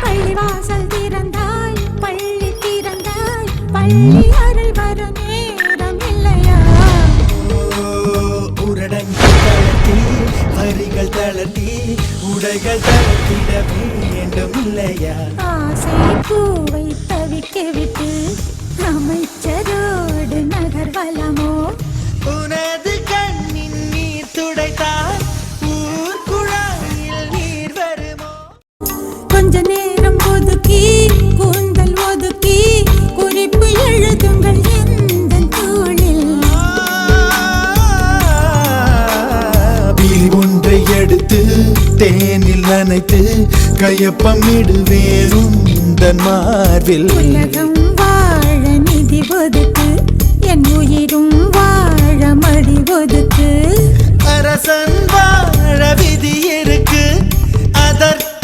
பள்ளிவாசல் திறந்தாய் பள்ளி திறந்தாய் பள்ளி அறை வர நேரம் இல்லையா உரடங்கள் தளர்த்தி வரிகள் தளர்த்தி உடைகள் தளர்த்திட வேண்டும் இல்லையா ஆசை பூவை தவிக்க விட்டு அமைச்சரோடு நகர்வலமோ உனது கண்ணின் நீர் துடைத்தால் ஊர் குழாயில் நீர் வருமோ கொஞ்ச நேரம் ஒதுக்கி கூந்தல் ஒதுக்கி குறிப்பு எழுதுங்கள் எந்த தோளில் ஒன்றை எடுத்து தேனில் நனைத்து கையொப்பமிடுவேன் உந்தன் மார்பில் உலகம் வாழ நிதி ஒதுக்கு என் உயிரும் வாழ மடி ஒதுக்கு அரசன் வாழ விதி இருக்கு அதற்கு